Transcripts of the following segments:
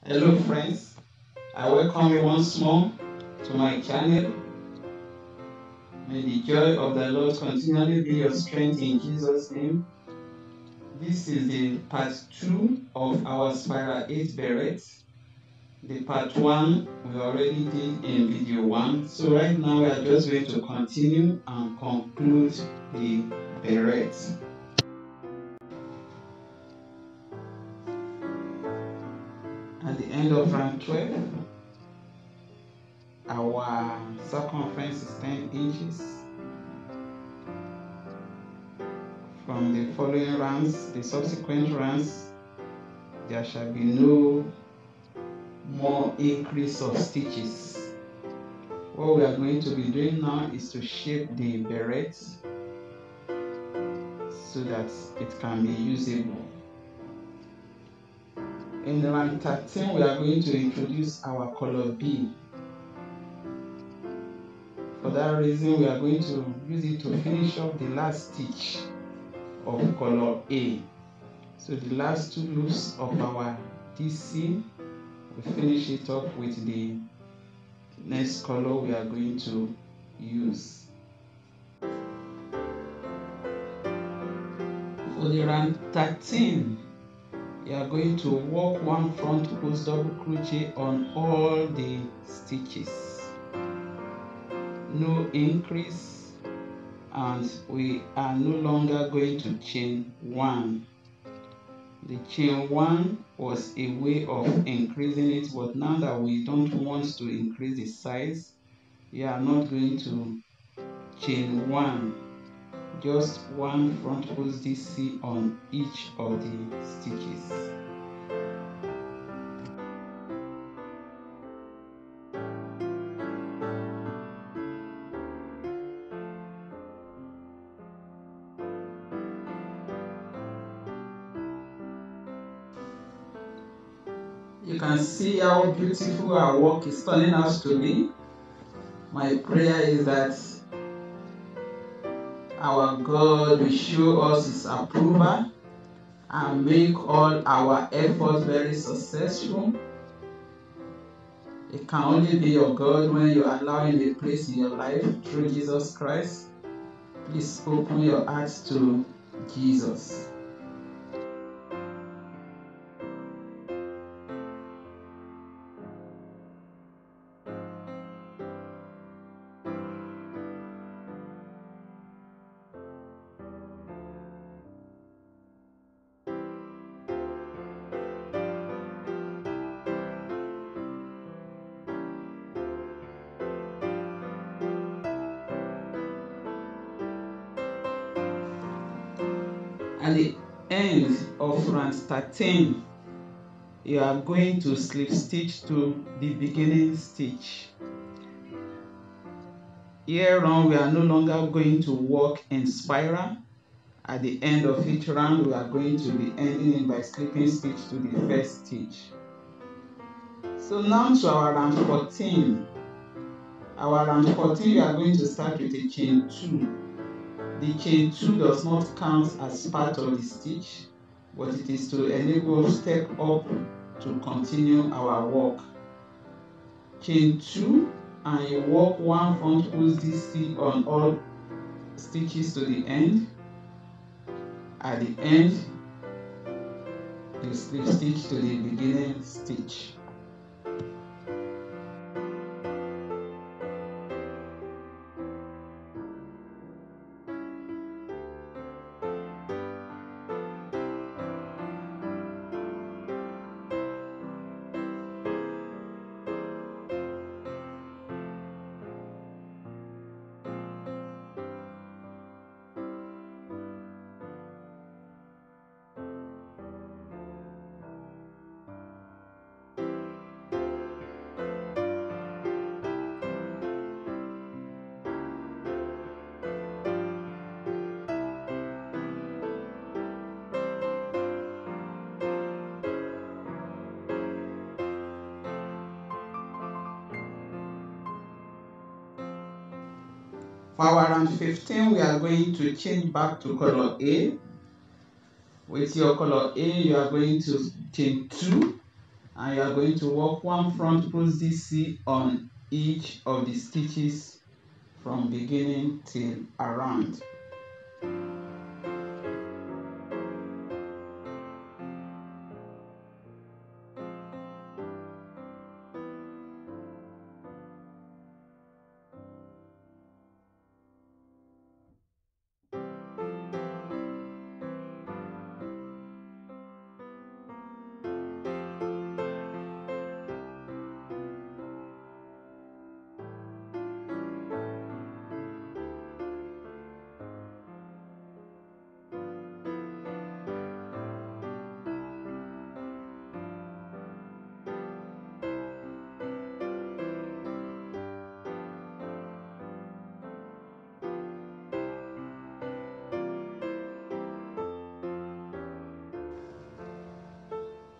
Hello friends, I welcome you once more to my channel. May the joy of the Lord continually be your strength in Jesus' name. This is the part 2 of our Spiral 8 Beret. The part 1 we already did in video 1. So right now we are just going to continue and conclude the Beret. At the end of round 12, our circumference is 10 inches. From the following rounds, the subsequent rounds, there shall be no more increase of stitches. What we are going to be doing now is to shape the beret so that it can be usable. In round 13, we are going to introduce our color B. For that reason, we are going to use it to finish off the last stitch of color A. So the last two loops of our DC, we finish it off with the next color we are going to use. For the round 13, you are going to work one front post double crochet on all the stitches. No increase, and we are no longer going to chain 1. The chain 1 was a way of increasing it, but now that we don't want to increase the size, we are not going to chain 1. Just one front post DC on each of the stitches. You can see how beautiful our work is turning out to be. My prayer is that our God will show us His approval and make all our efforts very successful. It can only be your God when you allow Him a place in your life through Jesus Christ. Please open your hearts to Jesus. At the end of round 13, you are going to slip stitch to the beginning stitch. Here on, we are no longer going to work in spiral. At the end of each round, we are going to be ending it by slipping stitch to the first stitch. So now to our round 14. Our round 14, we are going to start with a chain 2. The chain 2 does not count as part of the stitch, but it is to enable us to step up to continue our work. Chain 2, and you work one front post DC on all stitches to the end. At the end, you slip stitch to the beginning stitch. For our round 15, we are going to change back to color A. With your color A, you are going to chain 2 and you are going to work one front post DC on each of the stitches from beginning till around.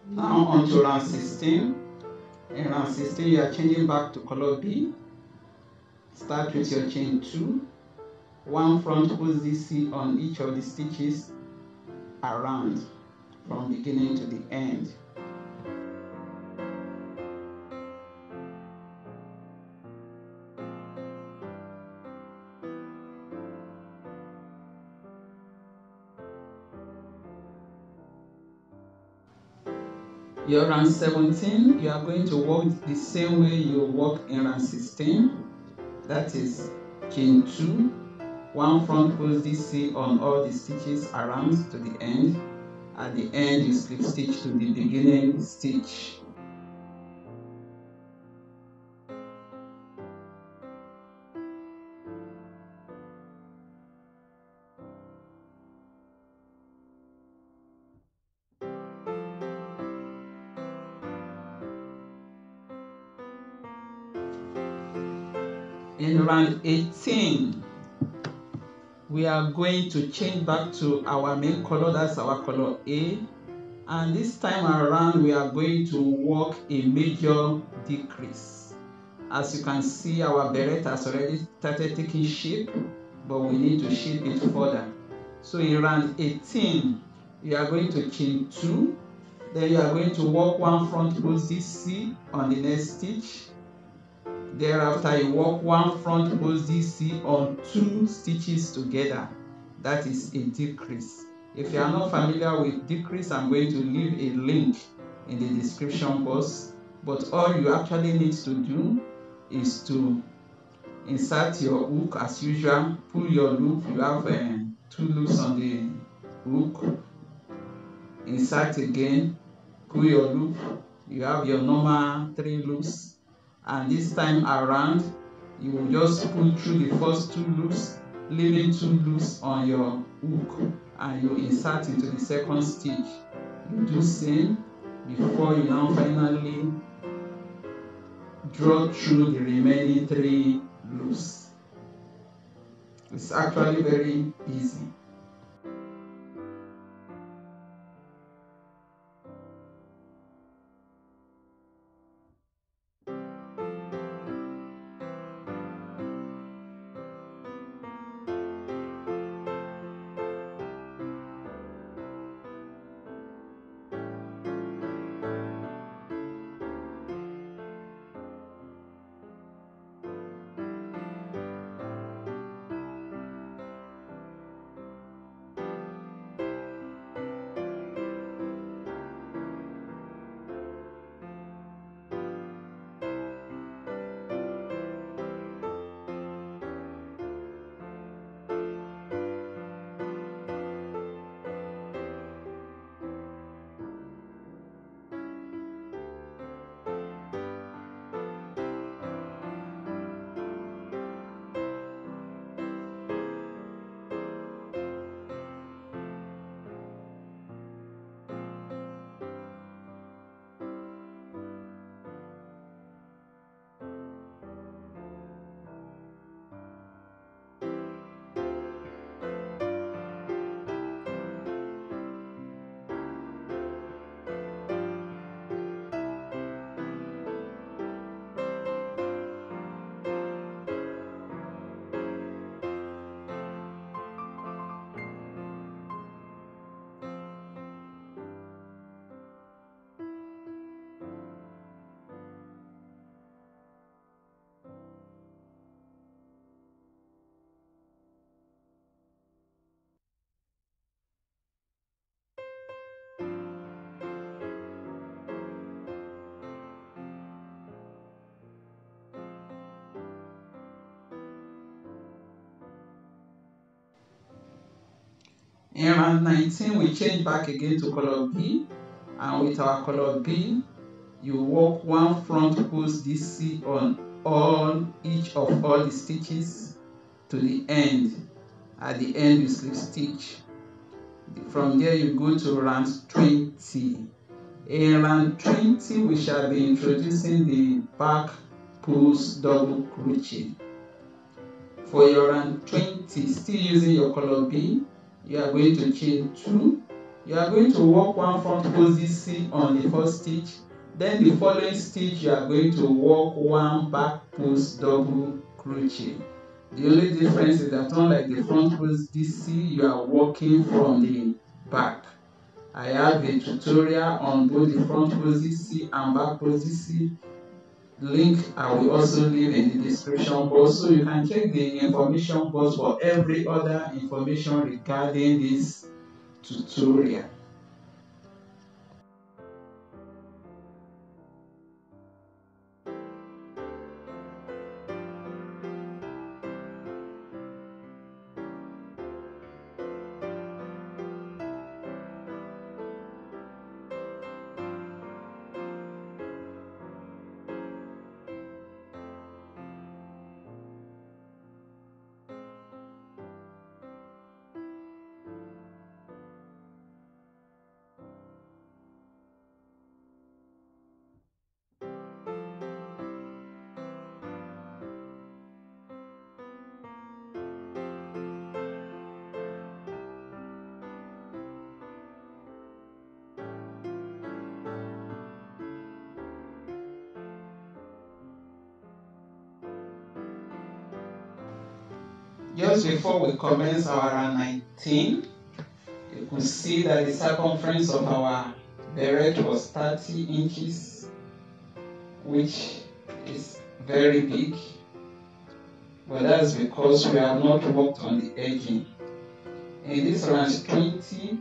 Now on to round 16. In round 16, you are changing back to color B. Start with your chain 2, one front post DC on each of the stitches around from beginning to the end. Your round 17, you are going to work the same way you work in round 16. That is chain 2, one front post DC on all the stitches around to the end. At the end, you slip stitch to the beginning stitch. In round 18, we are going to change back to our main color, that's our color A, and this time around we are going to work a major decrease. As you can see, our beret has already started taking shape, but we need to shape it further. So in round 18, you are going to chain 2, then you are going to work one front post DC on the next stitch. Thereafter, you work one front post DC on 2 stitches together. That is a decrease. If you are not familiar with decrease, I'm going to leave a link in the description box. But all you actually need to do is to insert your hook as usual, pull your loop. You have 2 loops on the hook. Insert again, pull your loop. You have your normal 3 loops. And this time around, you will just pull through the first 2 loops, leaving 2 loops on your hook, and you insert into the second stitch. You do same before you now finally draw through the remaining 3 loops. It's actually very easy. In round 19, we change back again to color B, and with our color B, you work one front post DC on each of all the stitches to the end. At the end, you slip stitch. From there, you go to round 20. In round 20, we shall be introducing the back post double crochet. For your round 20, still using your color B, you are going to chain 2. You are going to work one front post DC on the first stitch. Then the following stitch, you are going to work one back post double crochet. The only difference is that unlike the front post DC, you are working from the back. I have a tutorial on both the front post DC and back post DC. Link I will also leave in the description box, so you can check the information box for every other information regarding this tutorial. Just before we commence our round 19, you could see that the circumference of our beret was 30 inches, which is very big, but that's because we have not worked on the edging. In this round 20,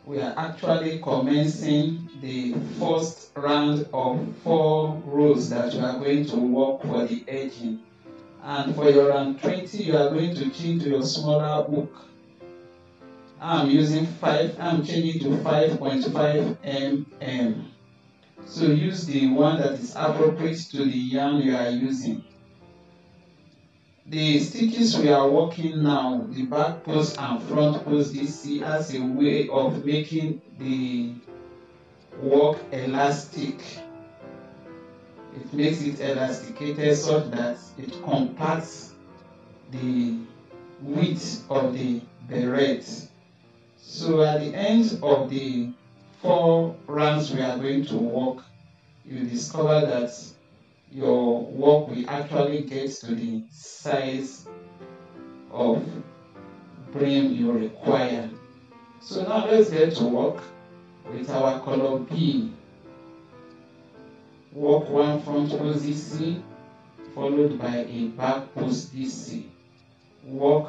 we are actually commencing the first round of 4 rows that we are going to work for the edging. And for your round 20, you are going to chain to your smaller hook. I'm changing to 5.5 mm. So use the one that is appropriate to the yarn you are using. The stitches we are working now, the back post and front post DC, as a way of making the work elastic. It makes it elasticated such that it compacts the width of the beret. So at the end of the 4 rounds we are going to work, you discover that your work will actually get to the size of brim you require. So now let's get to work with our color B. Work one front post DC followed by a back post DC. Work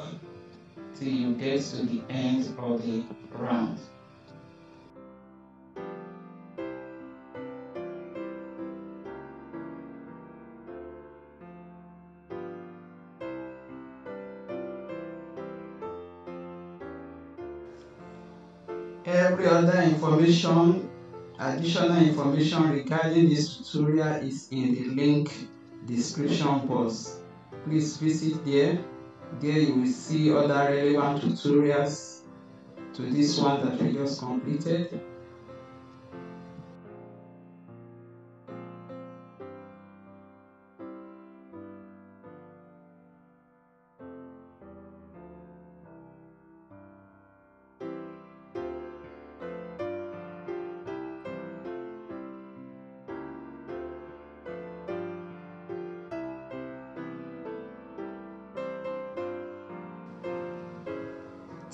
till you get to the end of the round. Every other information, additional information regarding this tutorial is in the link description box. Please visit there. There you will see other relevant tutorials to this one that we just completed.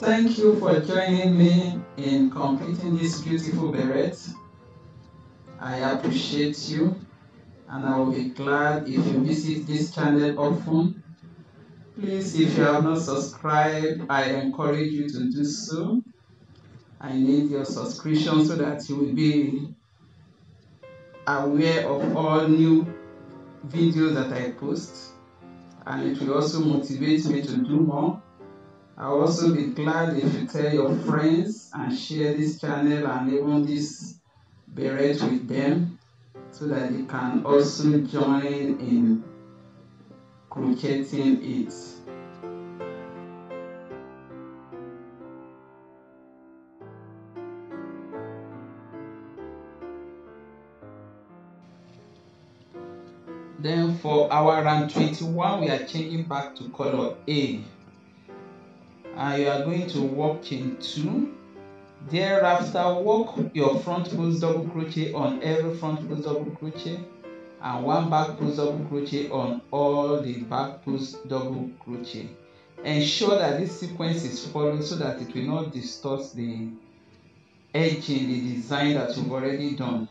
Thank you for joining me in completing this beautiful beret. I appreciate you, and I will be glad if you visit this channel often. Please, if you have not subscribed, I encourage you to do so. I need your subscription so that you will be aware of all new videos that I post, and it will also motivate me to do more. I'll also be glad if you tell your friends and share this channel and even this beret with them, so that they can also join in crocheting it. Then for our round 21, we are changing back to color A, and you are going to work chain 2. Thereafter, work your front post double crochet on every front post double crochet and 1 back post double crochet on all the back post double crochet. Ensure that this sequence is followed so that it will not distort the edging, the design that you've already done.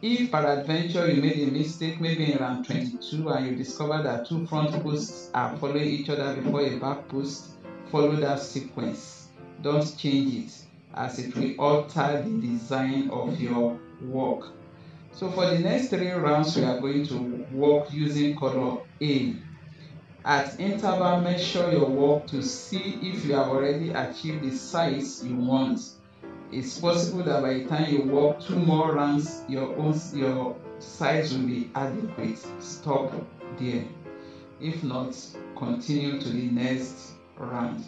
If peradventure you made a mistake, maybe in round 22, and you discover that 2 front posts are following each other before a back post, follow that sequence. Don't change it, as it will alter the design of your work. So for the next 3 rounds, we are going to work using color A. At interval, measure your work to see if you have already achieved the size you want. It's possible that by the time you work 2 more rounds, your size will be adequate. Stop there. If not, continue to the next round.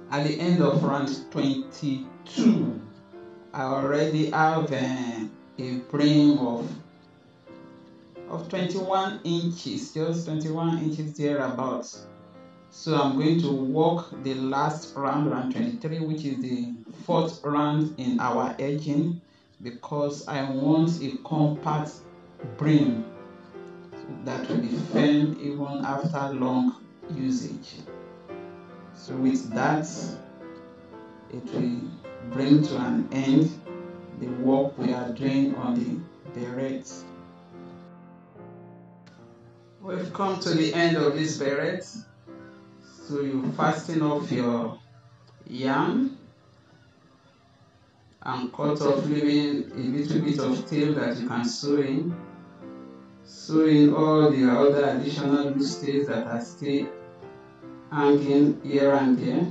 At the end of round 22, I already have a brim of 21 inches, just 21 inches thereabouts. So I'm going to work the last round, round 23, which is the 4th round in our edging, because I want a compact brim that will be firm even after long usage. So with that, it will bring to an end the work we are doing on the beret. We've come to the end of this beret. So you fasten off your yarn and cut off, leaving a little bit of tail that you can sew in. Sew in all the other additional loose tails that are still hanging here and there.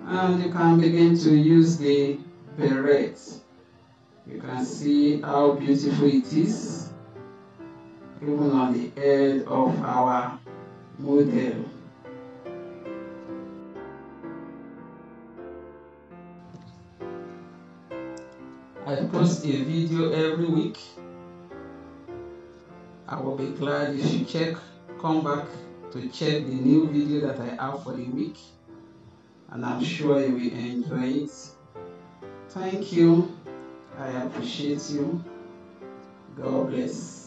And you can begin to use the beret. You can see how beautiful it is, even on the head of our model. I post a video every week. I will be glad if you come back to check the new video that I have for the week, and I'm sure you will enjoy it. Thank you. I appreciate you. God bless.